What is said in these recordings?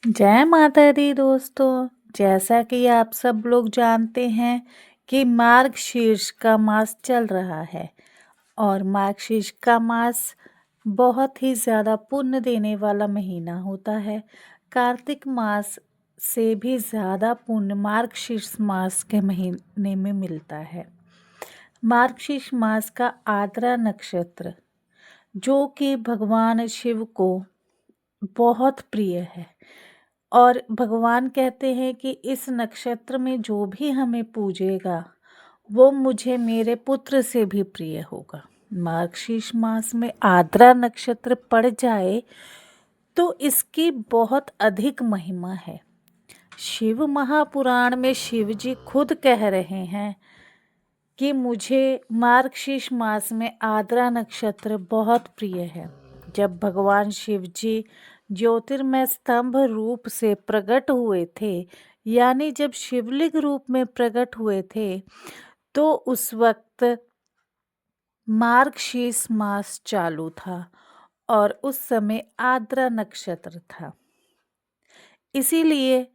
जय माता दी दोस्तों। जैसा कि आप सब लोग जानते हैं कि मार्गशीर्ष का मास चल रहा है और मार्गशीर्ष का मास बहुत ही ज़्यादा पुण्य देने वाला महीना होता है। कार्तिक मास से भी ज़्यादा पुण्य मार्गशीर्ष मास के महीने में मिलता है। मार्गशीर्ष मास का आद्रा नक्षत्र जो कि भगवान शिव को बहुत प्रिय है और भगवान कहते हैं कि इस नक्षत्र में जो भी हमें पूजेगा वो मुझे मेरे पुत्र से भी प्रिय होगा। मार्गशीर्ष मास में आद्रा नक्षत्र पड़ जाए तो इसकी बहुत अधिक महिमा है। शिव महापुराण में शिव जी खुद कह रहे हैं कि मुझे मार्गशीर्ष मास में आद्रा नक्षत्र बहुत प्रिय है। जब भगवान शिव जी ज्योतिर्मय स्तंभ रूप से प्रकट हुए थे, यानी जब शिवलिंग रूप में प्रकट हुए थे, तो उस वक्त मार्गशीर्ष मास चालू था और उस समय आद्रा नक्षत्र था। इसीलिए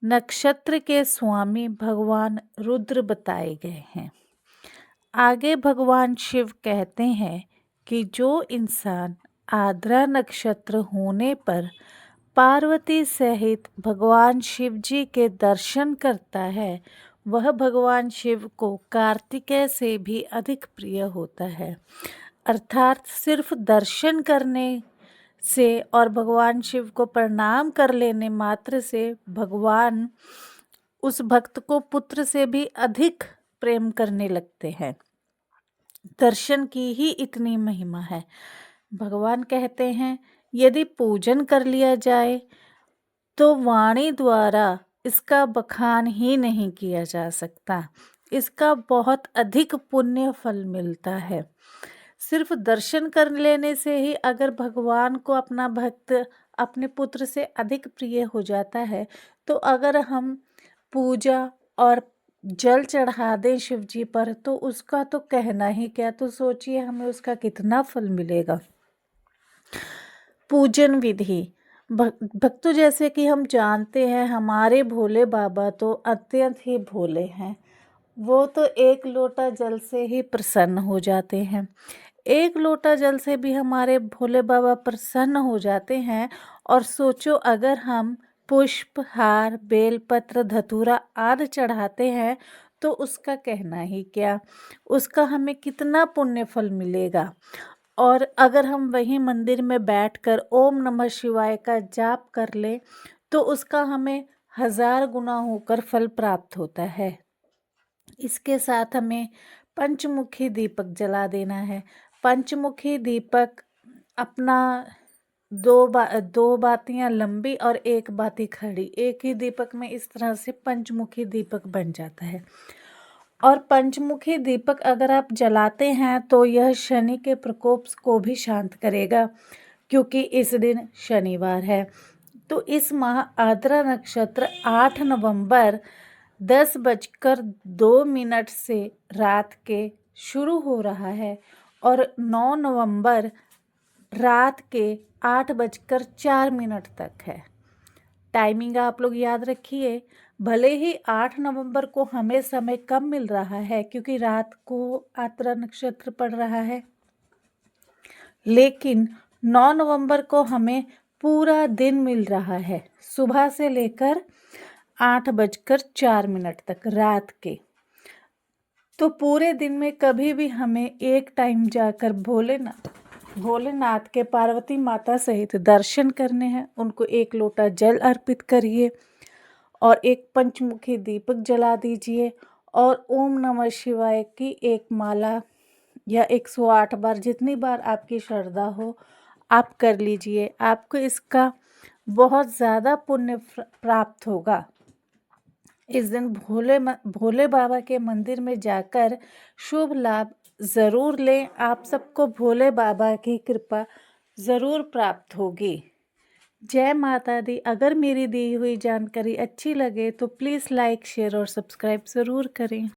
नक्षत्र के स्वामी भगवान रुद्र बताए गए हैं। आगे भगवान शिव कहते हैं कि जो इंसान आद्रा नक्षत्र होने पर पार्वती सहित भगवान शिव जी के दर्शन करता है, वह भगवान शिव को कार्तिकेय से भी अधिक प्रिय होता है। अर्थात सिर्फ दर्शन करने से और भगवान शिव को प्रणाम कर लेने मात्र से भगवान उस भक्त को पुत्र से भी अधिक प्रेम करने लगते हैं। दर्शन की ही इतनी महिमा है। भगवान कहते हैं यदि पूजन कर लिया जाए तो वाणी द्वारा इसका बखान ही नहीं किया जा सकता। इसका बहुत अधिक पुण्य फल मिलता है। सिर्फ दर्शन कर लेने से ही अगर भगवान को अपना भक्त अपने पुत्र से अधिक प्रिय हो जाता है, तो अगर हम पूजा और जल चढ़ा दें शिव जी पर तो उसका तो कहना ही क्या। तो सोचिए हमें उसका कितना फल मिलेगा। पूजन विधि भक्तों, जैसे कि हम जानते हैं हमारे भोले बाबा तो अत्यंत ही भोले हैं। वो तो एक लोटा जल से ही प्रसन्न हो जाते हैं। एक लोटा जल से भी हमारे भोले बाबा प्रसन्न हो जाते हैं। और सोचो अगर हम पुष्प, हार, बेलपत्र, धतूरा आदि चढ़ाते हैं तो उसका कहना ही क्या। उसका हमें कितना पुण्य फल मिलेगा। और अगर हम वहीं मंदिर में बैठकर ओम नमः शिवाय का जाप कर लें तो उसका हमें 1000 गुना होकर फल प्राप्त होता है। इसके साथ हमें पंचमुखी दीपक जला देना है। पंचमुखी दीपक अपना दो बातियां लंबी और एक बाती खड़ी, एक ही दीपक में इस तरह से पंचमुखी दीपक बन जाता है। और पंचमुखी दीपक अगर आप जलाते हैं तो यह शनि के प्रकोप को भी शांत करेगा, क्योंकि इस दिन शनिवार है। तो इस माह आद्रा नक्षत्र 8 नवंबर 10:02 से रात के शुरू हो रहा है और 9 नवंबर रात के 8:04 तक है। टाइमिंग आप लोग याद रखिए। भले ही 8 नवंबर को हमें समय कम मिल रहा है क्योंकि रात को आद्रा नक्षत्र पड़ रहा है, लेकिन 9 नवंबर को हमें पूरा दिन मिल रहा है, सुबह से लेकर 8:04 तक रात के। तो पूरे दिन में कभी भी हमें एक टाइम जाकर भोलेनाथ के पार्वती माता सहित दर्शन करने हैं। उनको एक लोटा जल अर्पित करिए और एक पंचमुखी दीपक जला दीजिए और ओम नमः शिवाय की एक माला या 108 बार, जितनी बार आपकी श्रद्धा हो आप कर लीजिए। आपको इसका बहुत ज़्यादा पुण्य प्राप्त होगा। इस दिन भोले बाबा के मंदिर में जाकर शुभ लाभ ज़रूर लें। आप सबको भोले बाबा की कृपा ज़रूर प्राप्त होगी। जय माता दी। अगर मेरी दी हुई जानकारी अच्छी लगे तो प्लीज़ लाइक, शेयर और सब्सक्राइब ज़रूर करें।